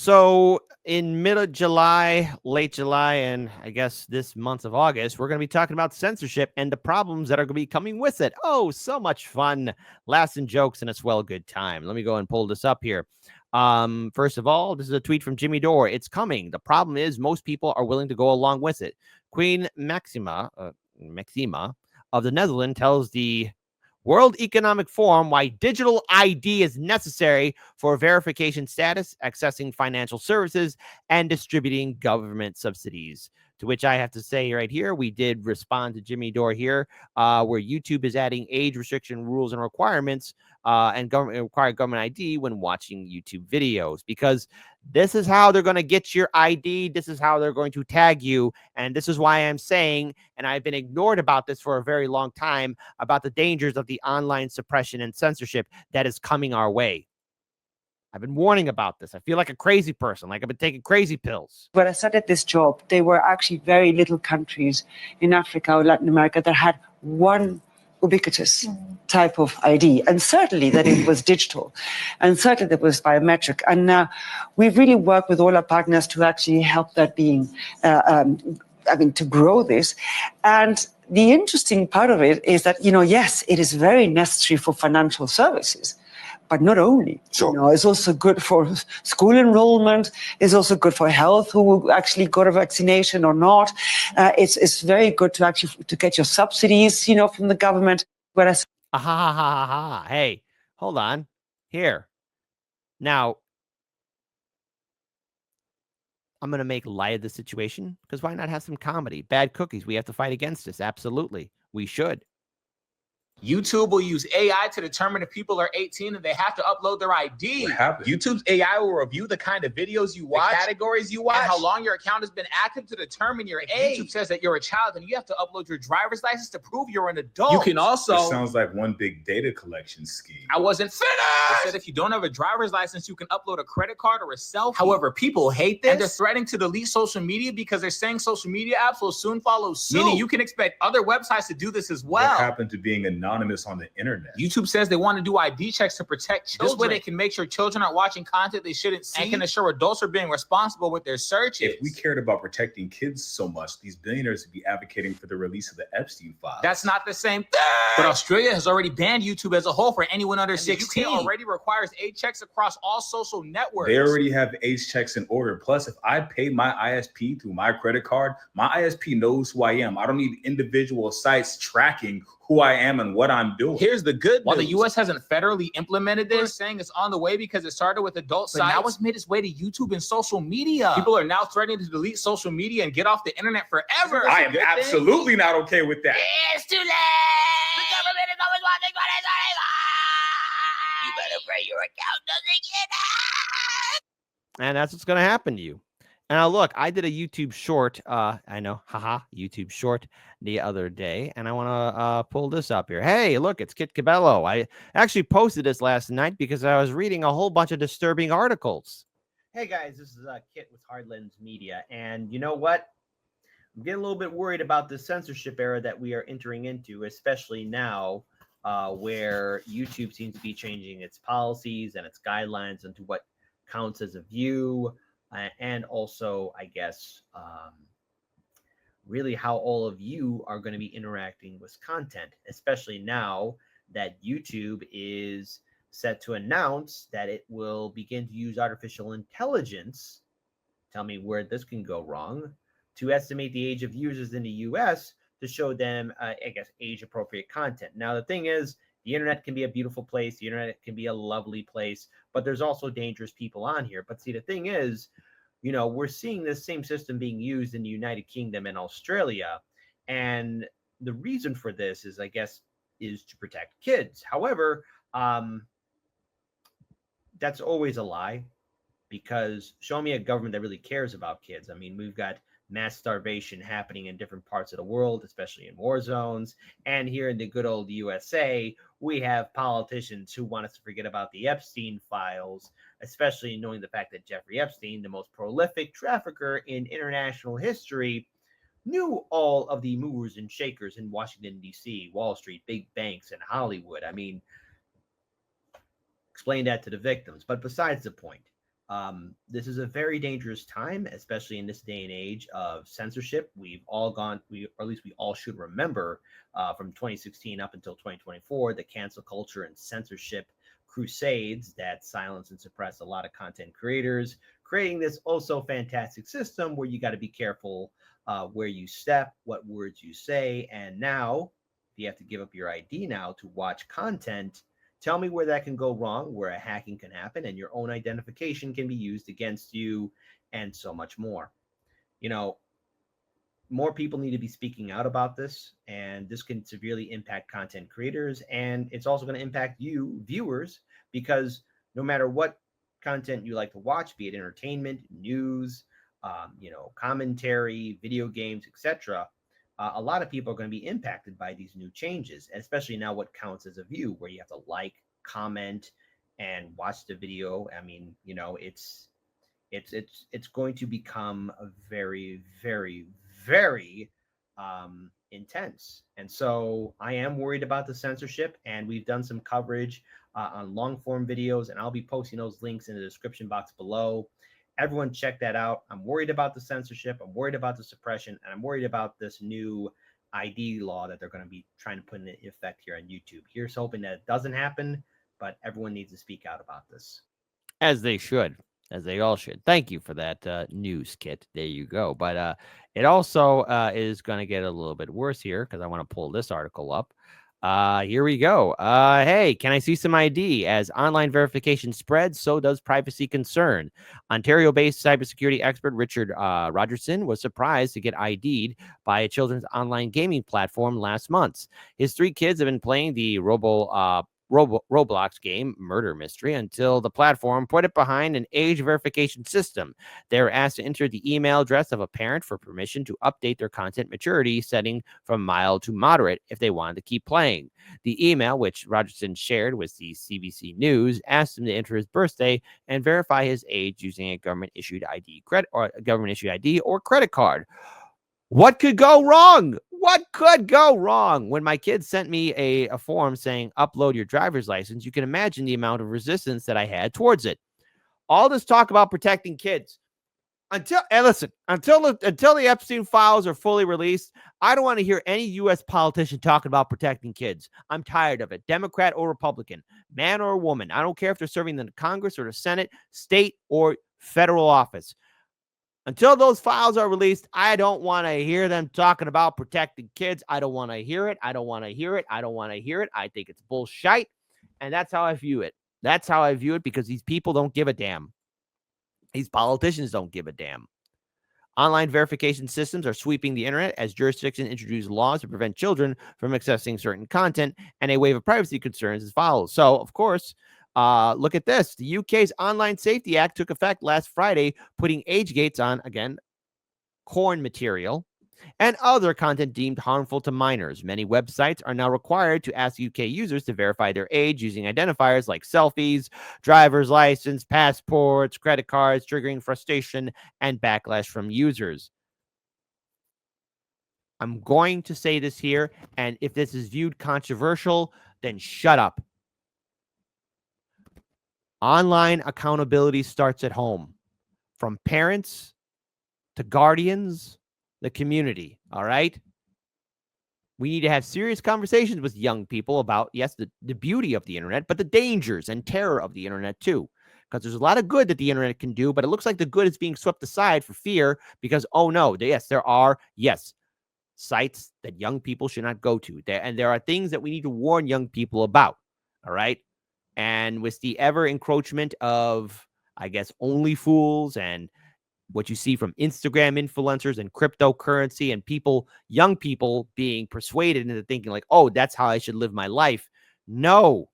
So in mid of July, late July, and I guess this month of August, we're going to be talking about censorship and the problems that are going to be coming with it. Oh, so much fun, laughs and jokes, and it's well a good time. Let me go and pull this up here. First of all, this is a tweet from Jimmy Dore. It's coming. The problem is most people are willing to go along with it. Queen Maxima of the Netherlands tells the World Economic Forum why digital ID is necessary for verification status, accessing financial services, and distributing government subsidies. To which I have to say right here, we did respond to Jimmy Dore here, where YouTube is adding age restriction rules and requirements and require government ID when watching YouTube videos, because this is how they're going to get your ID. This is how they're going to tag you. And this is why I'm saying, and I've been ignored about this for a very long time, about the dangers of the online suppression and censorship that is coming our way. I've been warning about this. I feel like a crazy person, like I've been taking crazy pills. When I started this job, there were actually very little countries in Africa or Latin America that had one ubiquitous type of ID, and certainly that it was digital, and certainly that was biometric. And we've really worked with all our partners to actually help that being, to grow this. And the interesting part of it is that, yes, it is very necessary for financial services. But not only, Sure. It's also good for school enrollment. It's also good for health, who actually got a vaccination or not. It's very good to actually to get your subsidies, from the government. Whereas, Hey, hold on. Here. Now, I'm going to make light of the situation, because why not have some comedy? Bad cookies. We have to fight against this. Absolutely. We should. YouTube will use AI to determine if people are 18 and they have to upload their ID. What happened? YouTube's AI will review the kind of videos you watch, the categories you watch, and how long your account has been active to determine your age. YouTube says that you're a child, and you have to upload your driver's license to prove you're an adult. You can also... It sounds like one big data collection scheme. I wasn't finished! They said if you don't have a driver's license, you can upload a credit card or a selfie. However, people hate this, and they're threatening to delete social media because they're saying social media apps will soon follow suit. Meaning you can expect other websites to do this as well. What happened to being anonymous on the internet? YouTube says they want to do ID checks to protect children. This way they can make sure children aren't watching content they shouldn't see, and can assure adults are being responsible with their searches. If we cared about protecting kids so much, these billionaires would be advocating for the release of the Epstein files. That's not the same thing. But Australia has already banned YouTube as a whole for anyone under 16. The UK already requires age checks across all social networks. They already have age checks in order. Plus, if I pay my ISP through my credit card, my ISP knows who I am. I don't need individual sites tracking who I am and what I'm doing. Here's the good news. While the US hasn't federally implemented this, saying it's on the way because it started with adult sites, now it's made its way to YouTube and social media. People are now threatening to delete social media and get off the internet forever. I am absolutely not okay with that. It's too late. The government is always watching what is going on. You better pray your account doesn't get hacked. And that's what's going to happen to you. And now look, I did a YouTube short. I know, YouTube short the other day, and I want to pull this up here. Hey, look, it's Kit Cabello. I actually posted this last night because I was reading a whole bunch of disturbing articles. Hey guys, this is Kit with Hard Lens Media, and you know what? I'm getting a little bit worried about the censorship era that we are entering into, especially now, where YouTube seems to be changing its policies and its guidelines into what counts as a view. And also, I guess, really how all of you are going to be interacting with content, especially now that YouTube is set to announce that it will begin to use artificial intelligence. Tell me where this can go wrong, to estimate the age of users in the US to show them, age-appropriate content. Now, the thing is, the internet can be a beautiful place. The internet can be a lovely place, but there's also dangerous people on here. But see, the thing is, we're seeing this same system being used in the United Kingdom and Australia. And the reason for this is, I guess, is to protect kids. However, that's always a lie, because show me a government that really cares about kids. I mean, we've got mass starvation happening in different parts of the world, especially in war zones. And here in the good old USA, we have politicians who want us to forget about the Epstein files, especially knowing the fact that Jeffrey Epstein, the most prolific trafficker in international history, knew all of the movers and shakers in Washington, D.C., Wall Street, big banks, and Hollywood. I mean, explain that to the victims. But besides the point, This is a very dangerous time, especially in this day and age of censorship. We've all gone, or at least we all should remember, from 2016 up until 2024, the cancel culture and censorship crusades that silence and suppress a lot of content creators, creating this also fantastic system where you got to be careful where you step, what words you say, and now you have to give up your ID now to watch content. Tell me where that can go wrong, where a hacking can happen, and your own identification can be used against you, and so much more. You know, more people need to be speaking out about this, and this can severely impact content creators, and it's also going to impact you, viewers, because no matter what content you like to watch, be it entertainment, news, commentary, video games, etc., a lot of people are going to be impacted by these new changes, especially now what counts as a view, where you have to like, comment, and watch the video. I mean, it's going to become a very, very, very intense. And so I am worried about the censorship, and we've done some coverage on long form videos, and I'll be posting those links in the description box below. Everyone check that out. I'm worried about the censorship. I'm worried about the suppression, and I'm worried about this new ID law that they're going to be trying to put in effect here on YouTube. Here's hoping that it doesn't happen, but everyone needs to speak out about this. As they should, as they all should. Thank you for that news, Kit. There you go. But it also is going to get a little bit worse here because I want to pull this article up. Here we go. Hey, can I see some ID? As online verification spreads, so does privacy concern. Ontario-based cybersecurity expert Richard Rogerson was surprised to get ID'd by a children's online gaming platform last month. His 3 kids have been playing the Roblox game Murder Mystery until the platform put it behind an age verification system. They were asked to enter the email address of a parent for permission to update their content maturity setting from mild to moderate if they wanted to keep playing. The email, which Rogerson shared with the CBC News, asked him to enter his birthday and verify his age using a government-issued ID or credit card. What could go wrong? What could go wrong? When my kids sent me a form saying upload your driver's license, you can imagine the amount of resistance that I had towards it. All this talk about protecting kids. Until the Epstein files are fully released, I don't want to hear any U.S. politician talking about protecting kids. I'm tired of it. Democrat or Republican, man or woman. I don't care if they're serving in the Congress or the Senate, state or federal office. Until those files are released, I don't want to hear them talking about protecting kids. I don't want to hear it. I don't want to hear it. I don't want to hear it. I think it's bullshit. And that's how I view it. That's how I view it because these people don't give a damn. These politicians don't give a damn. Online verification systems are sweeping the internet as jurisdictions introduce laws to prevent children from accessing certain content, and a wave of privacy concerns is follows. So, of course, look at this. The UK's Online Safety Act took effect last Friday, putting age gates on, again, porn material and other content deemed harmful to minors. Many websites are now required to ask UK users to verify their age using identifiers like selfies, driver's license, passports, credit cards, triggering frustration and backlash from users. I'm going to say this here, and if this is viewed controversial, then shut up. Online accountability starts at home, from parents to guardians, the community, all right? We need to have serious conversations with young people about, yes, the beauty of the internet, but the dangers and terror of the internet too. Because there's a lot of good that the internet can do, but it looks like the good is being swept aside for fear because, oh no, yes, there are, sites that young people should not go to. And there are things that we need to warn young people about, all right? And with the ever encroachment of, I guess, only fools and what you see from Instagram influencers and cryptocurrency and young people being persuaded into thinking like, oh, that's how I should live my life. No.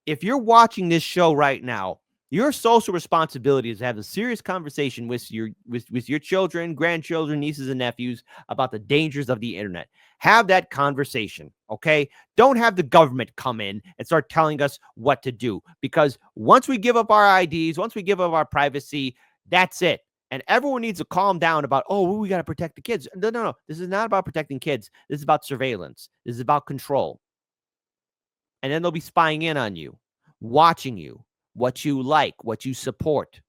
If you're watching this show right now, your social responsibility is to have a serious conversation with your children, grandchildren, nieces, and nephews about the dangers of the internet. Have that conversation, okay? Don't have the government come in and start telling us what to do, because once we give up our IDs, once we give up our privacy, that's it. And everyone needs to calm down about, oh, we got to protect the kids. No. This is not about protecting kids. This is about surveillance. This is about control. And then they'll be spying in on you, watching you, what you like, what you support.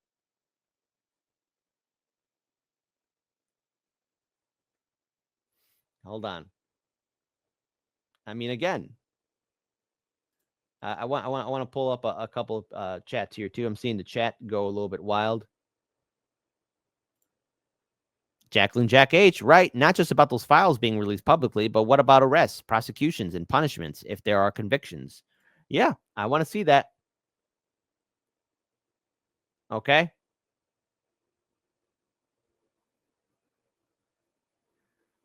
Hold on. I mean, again, I want to pull up a couple of chats here too. I'm seeing the chat go a little bit wild. Jacqueline Jack H, right? Not just about those files being released publicly, but what about arrests, prosecutions, and punishments if there are convictions? Yeah, I want to see that. Okay.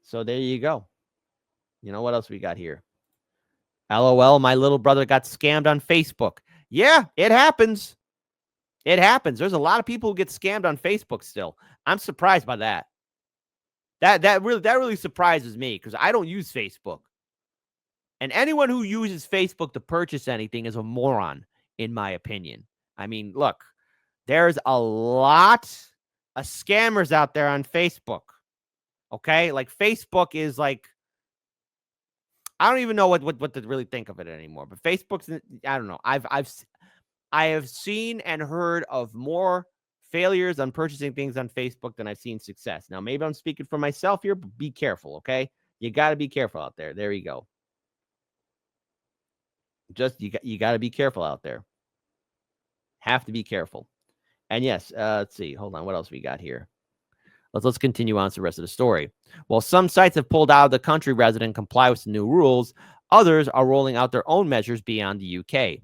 So there you go. You know what else we got here? LOL, my little brother got scammed on Facebook. Yeah, it happens. It happens. There's a lot of people who get scammed on Facebook still. I'm surprised by that. That really surprises me because I don't use Facebook. And anyone who uses Facebook to purchase anything is a moron, in my opinion. I mean, look, there's a lot of scammers out there on Facebook. Okay? Like Facebook is like, I don't even know what to really think of it anymore. But Facebook's, I don't know. I have seen and heard of more failures on purchasing things on Facebook than I've seen success. Now, maybe I'm speaking for myself here, but be careful, okay? You got to be careful out there. There you go. Just you got to be careful out there. Have to be careful. And yes, let's see. Hold on. What else we got here? Let's continue on to the rest of the story. While some sites have pulled out of the country rather than comply with the new rules, others are rolling out their own measures beyond the UK.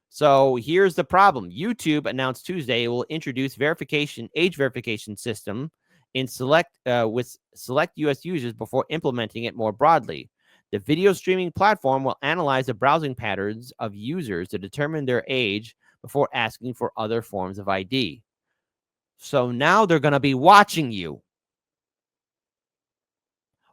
So here's the problem. YouTube announced Tuesday it will introduce age verification system in select US users before implementing it more broadly. The video streaming platform will analyze the browsing patterns of users to determine their age before asking for other forms of ID. So now they're going to be watching you.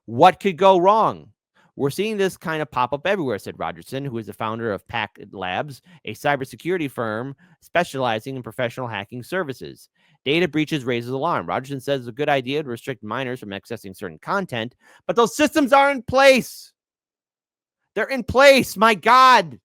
What could go wrong? We're seeing this kind of pop up everywhere, said Rogerson, who is the founder of Pack Labs, a cybersecurity firm specializing in professional hacking services. Data breaches raises alarm. Rogerson says it's a good idea to restrict minors from accessing certain content, but those systems are in place. They're in place. My God.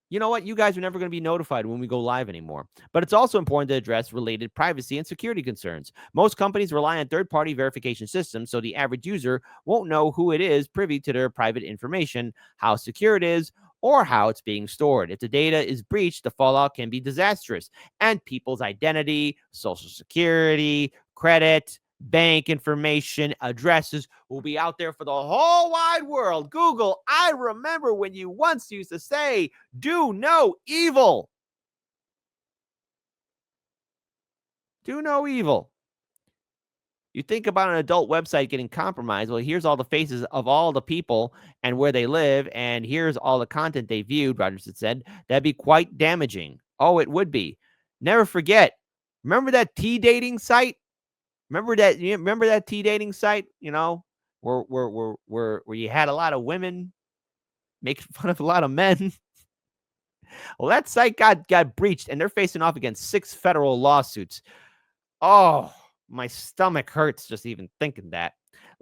You know what? You guys are never going to be notified when we go live anymore. But it's also important to address related privacy and security concerns. Most companies rely on third-party verification systems, so the average user won't know who it is privy to their private information, how secure it is, or how it's being stored. If the data is breached, the fallout can be disastrous, and people's identity, social security, credit, bank information, addresses will be out there for the whole wide world. Google, I remember when you once used to say, do no evil. Do no evil. You think about an adult website getting compromised. Well, here's all the faces of all the people and where they live, and here's all the content they viewed, Rogers had said. That'd be quite damaging. Oh, it would be. Never forget. Remember that dating site? Remember that dating site, you know, where you had a lot of women making fun of a lot of men? Well, that site got breached, and they're facing off against 6 federal lawsuits. Oh, my stomach hurts just even thinking that.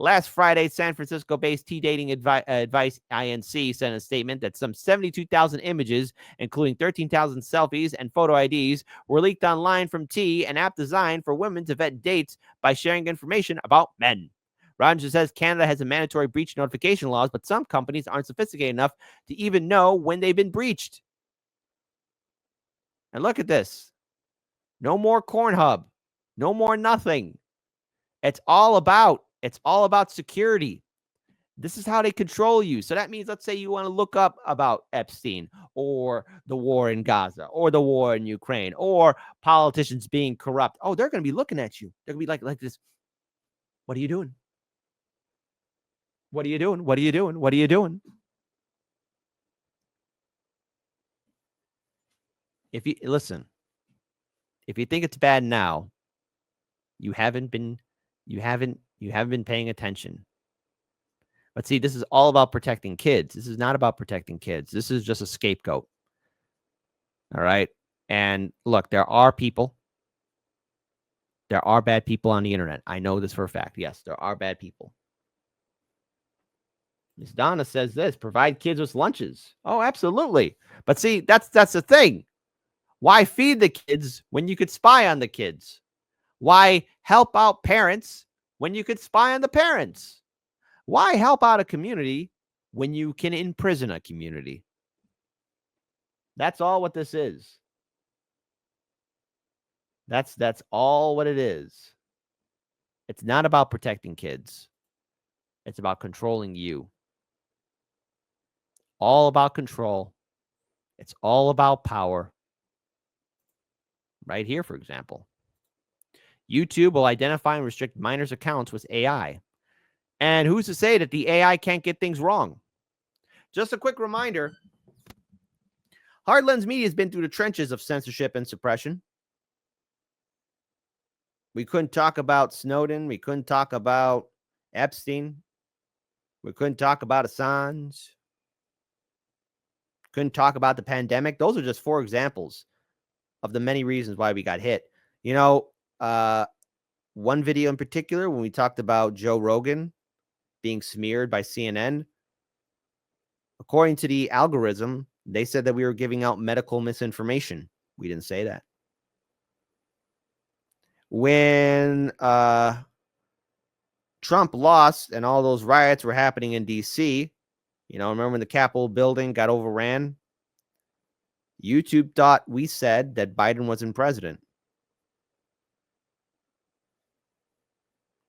Last Friday, San Francisco-based Dating Advice Inc. sent a statement that some 72,000 images, including 13,000 selfies and photo IDs, were leaked online from an app designed for women to vet dates by sharing information about men. Rogers says Canada has a mandatory breach notification laws, but some companies aren't sophisticated enough to even know when they've been breached. And look at this. No more Cornhub. No more nothing. It's all about security. This is how they control you. So that means, let's say you want to look up about Epstein or the war in Gaza or the war in Ukraine or politicians being corrupt. Oh, they're going to be looking at you. They're going to be like this. What are you doing? What are you doing? What are you doing? What are you doing? If you listen, if you think it's bad now, you haven't been paying attention. But see, this is all about protecting kids. This is not about protecting kids. This is just a scapegoat. All right. And look, there are bad people on the internet. I know this for a fact. Yes, there are bad people. Miss Donna says this: provide kids with lunches. Oh, absolutely. But see, that's the thing. Why feed the kids when you could spy on the kids? Why help out parents when you could spy on the parents? Why help out a community when you can imprison a community? That's all what this is. That's all what it is. It's not about protecting kids. It's about controlling you. All about control. It's all about power. Right here, for example. YouTube will identify and restrict minors' accounts with AI. And who's to say that the AI can't get things wrong? Just a quick reminder, Hard Lens Media has been through the trenches of censorship and suppression. We couldn't talk about Snowden. We couldn't talk about Epstein. We couldn't talk about Assange. Couldn't talk about the pandemic. Those are just 4 examples of the many reasons why we got hit. You know, one video in particular, when we talked about Joe Rogan being smeared by CNN, according to the algorithm, they said that we were giving out medical misinformation. We didn't say that. When Trump lost and all those riots were happening in D.C., you know, remember when the Capitol building got overran? YouTube thought we said that Biden wasn't president.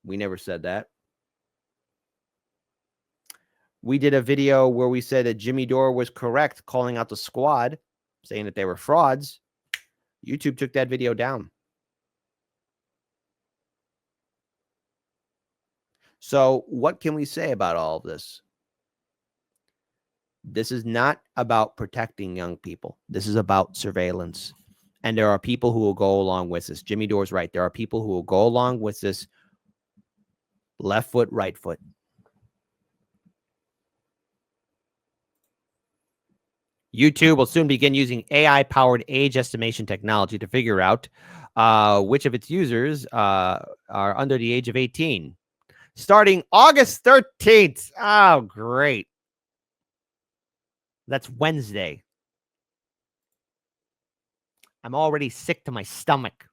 We never said that. We did a video where we said that Jimmy Dore was correct calling out the squad, saying that they were frauds. YouTube took that video down. So what can we say about all of this? This is not about protecting young people. This is about surveillance. And there are people who will go along with this. Jimmy Dore's right. There are people who will go along with this left foot, right foot. YouTube will soon begin using AI-powered age estimation technology to figure out which of its users are under the age of 18. Starting August 13th. Oh, great. That's Wednesday. I'm already sick to my stomach.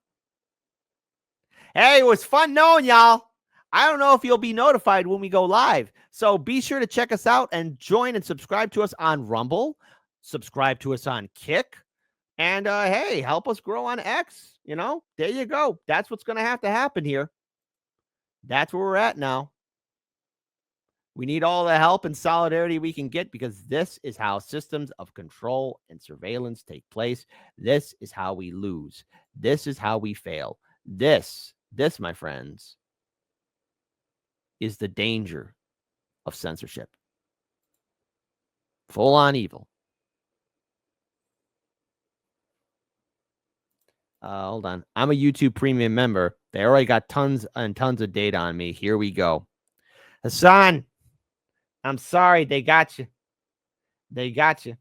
Hey, it was fun knowing y'all. I don't know if you'll be notified when we go live. So be sure to check us out and join and subscribe to us on Rumble. Subscribe to us on Kick. And hey, help us grow on X. You know, there you go. That's what's going to happen here. That's where we're at now. We need all the help and solidarity we can get because this is how systems of control and surveillance take place. This is how we lose. This is how we fail. This, my friends, is the danger of censorship. Full on evil. Hold on. I'm a YouTube premium member. They already got tons and tons of data on me. Here we go. Hassan, I'm sorry. They got you. They got you.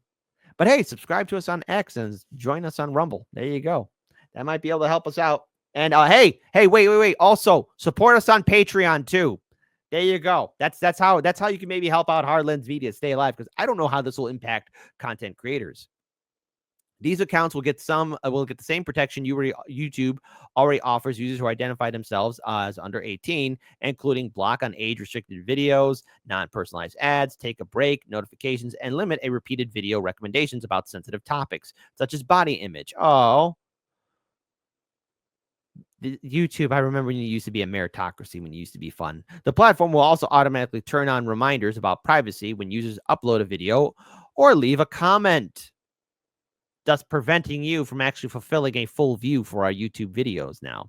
But hey, subscribe to us on X and join us on Rumble. There you go. That might be able to help us out. And hey, wait. Also, support us on Patreon too. There you go. That's how you can maybe help out Hard Lens Media stay alive, because I don't know how this will impact content creators. These accounts will get the same protection YouTube already offers users who identify themselves as under 18, including block on age-restricted videos, non-personalized ads, take a break, notifications, and limit a repeated video recommendations about sensitive topics, such as body image. Oh. YouTube, I remember when you used to be a meritocracy, when it used to be fun. The platform will also automatically turn on reminders about privacy when users upload a video or leave a comment, thus preventing you from actually fulfilling a full view for our YouTube videos now.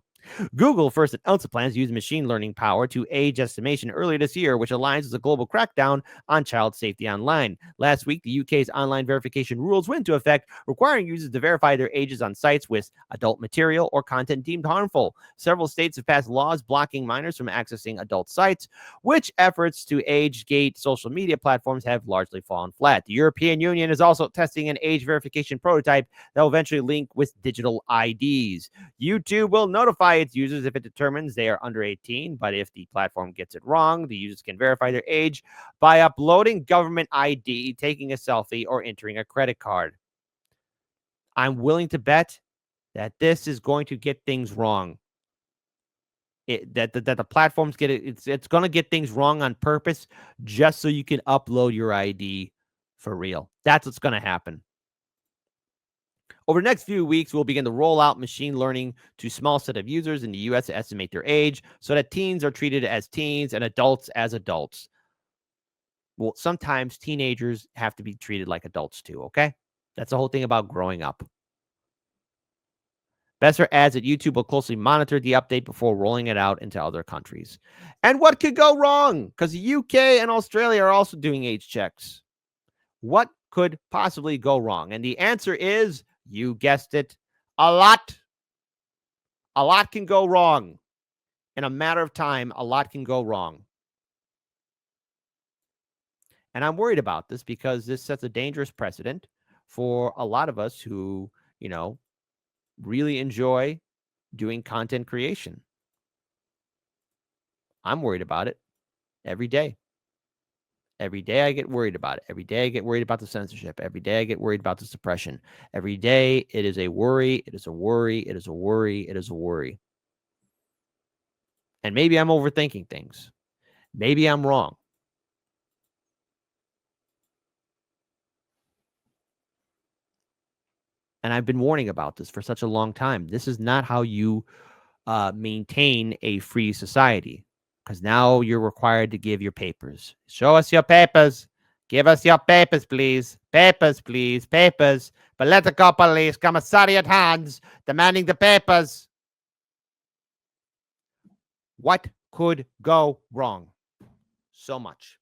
Google first announced plans to use machine learning power to age estimation earlier this year, which aligns with a global crackdown on child safety online. Last week, the UK's online verification rules went into effect, requiring users to verify their ages on sites with adult material or content deemed harmful. Several states have passed laws blocking minors from accessing adult sites, which efforts to age-gate social media platforms have largely fallen flat. The European Union is also testing an age verification prototype that will eventually link with digital IDs. YouTube will notify its users if it determines they are under 18, but if the platform gets it wrong, the users can verify their age by uploading government ID, taking a selfie, or entering a credit card. I'm willing to bet that this is going to get things wrong. that the platforms get it. It's going to get things wrong on purpose just so you can upload your ID for real. That's what's going to happen. Over the next few weeks, we'll begin to roll out machine learning to a small set of users in the U.S. to estimate their age so that teens are treated as teens and adults as adults. Well, sometimes teenagers have to be treated like adults too, okay? That's the whole thing about growing up. Besser adds that YouTube will closely monitor the update before rolling it out into other countries. And what could go wrong? Because the UK and Australia are also doing age checks. What could possibly go wrong? And the answer is, you guessed it, a lot. A lot can go wrong. In a matter of time, a lot can go wrong. And I'm worried about this because this sets a dangerous precedent for a lot of us who, really enjoy doing content creation. I'm worried about it every day. Every day I get worried about it. Every day I get worried about the censorship. Every day I get worried about the suppression. Every day it is a worry. It is a worry. It is a worry. It is a worry. And maybe I'm overthinking things. Maybe I'm wrong. And I've been warning about this for such a long time. This is not how you maintain a free society. Because now you're required to give your papers. Show us your papers. Give us your papers, please. Papers, please. Papers. Political police, commissariat hands, demanding the papers. What could go wrong? So much.